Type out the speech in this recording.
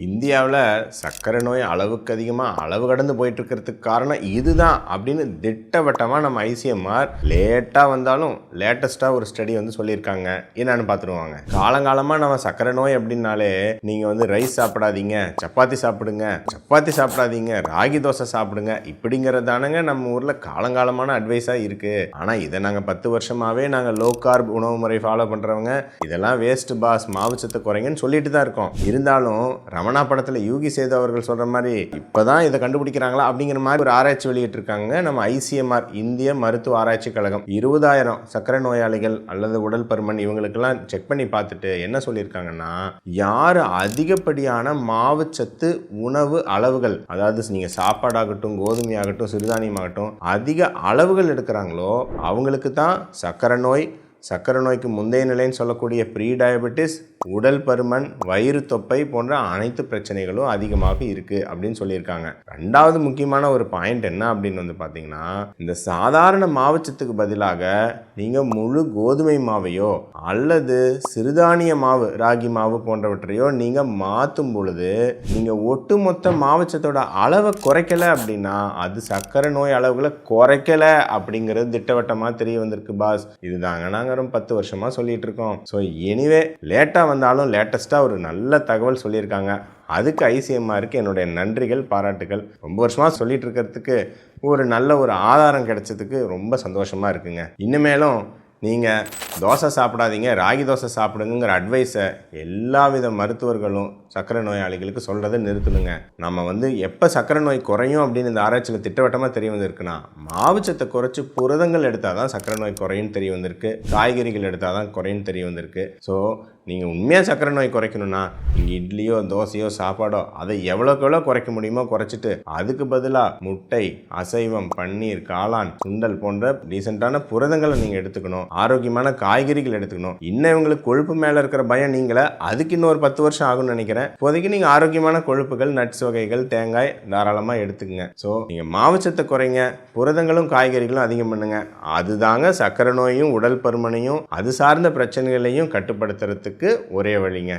இந்தியாவில் சர்க்கரை நோய் அளவுக்கு அதிகமாக அளவு கடந்து போயிட்டு இருக்கிறதுக்கு காரணம் இதுதான் அப்படின்னு திட்டவட்டமாக நம்ம ஐசிஎம்ஆர் லேட்டாக வந்தாலும் லேட்டஸ்ட்டாக ஒரு ஸ்டடி வந்து சொல்லியிருக்காங்க. என்னன்னு பார்த்துருவாங்க. காலங்காலமாக நம்ம சர்க்கரை நோய் அப்படின்னாலே நீங்கள் வந்து ரைஸ் சாப்பிடாதீங்க, சப்பாத்தி சாப்பிடுங்க, சப்பாத்தி சாப்பிடாதீங்க, ராகி தோசை சாப்பிடுங்க, இப்படிங்கிறதானங்க நம்ம ஊரில் காலங்காலமான அட்வைஸாக இருக்குது. ஆனால் இதை நாங்கள் 10 வருஷமாகவே நாங்கள் லோ கார்ப் உணவு முறை ஃபாலோ பண்ணுறவங்க இதெல்லாம் வேஸ்ட் பாஸ், மாவுச்சத்தை குறைங்கன்னு சொல்லிட்டு தான் இருக்கோம். இருந்தாலும் ரமணா படத்தில் யூகி சேது அவர்கள் சொல்கிற மாதிரி இப்போதான் இதை கண்டுபிடிக்கிறாங்களா அப்படிங்கிற மாதிரி ஒரு ஆராய்ச்சி வெளியிட்டிருக்காங்க. நம்ம ஐசிஎம்ஆர் இந்திய மருத்துவ ஆராய்ச்சி கழகம் 20,000 சர்க்கரை நோயாளிகள் அல்லது உடல் பருமன் இவங்களுக்கெல்லாம் செக் பண்ணி பார்த்துட்டு என்ன சொல்லியிருக்காங்கன்னா, யார் அதிகப்படியான மாவுச்சத்து உணவு அளவுகள், அதாவது நீங்கள் சாப்பாடாகட்டும், கோதுமையாகட்டும், சிறுதானியமாகட்டும் அதிக அளவுகள் எடுக்கிறாங்களோ அவங்களுக்கு தான் சர்க்கரை நோய், சர்க்கரை நோய்க்கு முந்தைய நிலைன்னு சொல்லக்கூடிய ப்ரீ டயபெட்டிஸ், உடல் பருமன், வயிறு தொப்பை போன்ற அனைத்து பிரச்சனைகளும் அதிகமாக இருக்குது அப்படின்னு சொல்லியிருக்காங்க. ரெண்டாவது முக்கியமான ஒரு பாயிண்ட் என்ன அப்படின்னு வந்து பார்த்தீங்கன்னா, இந்த சாதாரண மாவுச்சத்துக்கு பதிலாக நீங்கள் முழு கோதுமை மாவையோ அல்லது சிறுதானிய மாவு, ராகி மாவு போன்றவற்றையோ நீங்கள் மாற்றும் பொழுது நீங்கள் ஒட்டுமொத்த மாவுச்சத்தோட அளவை குறைக்கலை அப்படின்னா அது சர்க்கரை நோய் அளவுகளை குறைக்கலை அப்படிங்கிறது திட்டவட்டமாக தெரிய வந்திருக்கு பாஸ். இதுதாங்க நாங்கள் 10 வருஷமாக சொல்லிட்டு இருக்கோம். ஸோ எனிவே லேட்டாக வந்தாலும் லேட்டஸ்ட்டாக ஒரு நல்ல தகவல் சொல்லியிருக்காங்க. அதுக்கு ஐசிஎம்ஆருக்கு என்னுடைய நன்றிகள், பாராட்டுகள். ரொம்ப வருஷமாக சொல்லிட்டு இருக்கிறதுக்கு ஒரு நல்ல ஒரு ஆதாரம் கிடைச்சதுக்கு ரொம்ப சந்தோஷமாக இருக்குங்க. இனிமேலும் நீங்கள் தோசை சாப்பிடாதீங்க, ராகி தோசை சாப்பிடுங்கிற அட்வைஸை எல்லா வித மருத்துவர்களும் சர்க்கரை நோயாளிகளுக்கு சொல்கிறத நிறுத்தணுங்க. நம்ம வந்து எப்போ சர்க்கரை நோய் குறையும் அப்படின்னு இந்த ஆராய்ச்சியில் திட்டவட்டமாக தெரிய வந்திருக்குன்னா, மாவுச்சத்தை குறைச்சி புரதங்கள் எடுத்தால் தான் சர்க்கரை நோய் குறையும் தெரிய வந்திருக்கு, காய்கறிகள் எடுத்தால் தான் குறையும் தெரிய வந்திருக்கு. ஸோ நீங்கள் உண்மையாக சர்க்கரை நோய் குறைக்கணும்னா நீங்கள் இட்லியோ தோசையோ சாப்பாடோ அதை எவ்வளோக்கு எவ்வளோ குறைக்க முடியுமோ குறைச்சிட்டு அதுக்கு பதிலாக முட்டை, அசைவம், பன்னீர், காளான், சுண்டல் போன்ற டீசெண்டான புரதங்களை நீங்கள் எடுத்துக்கணும். ஆரோக்கியமான காய்கறிகள் எடுத்துக்கணும். இன்னும் இவங்களுக்கு கொழுப்பு மேலே இருக்கிற பயம் நீங்களே, அதுக்கு இன்னும் ஒரு 10 வருஷம் ஆகும்னு நினைக்கிறேன். இப்போதைக்கு நீங்கள் ஆரோக்கியமான கொழுப்புகள், நட்ஸ் வகைகள், தேங்காய் தாராளமாக எடுத்துக்கங்க. ஸோ நீங்கள் மாவுச்சத்தை குறைங்க, புரதங்களும் காய்கறிகளும் அதிகம் பண்ணுங்க. அதுதாங்க சர்க்கரை நோயும் உடல் பருமனையும் அது சார்ந்த பிரச்சனைகளையும் கட்டுப்படுத்துறதுக்கு ஒரே வழிங்க.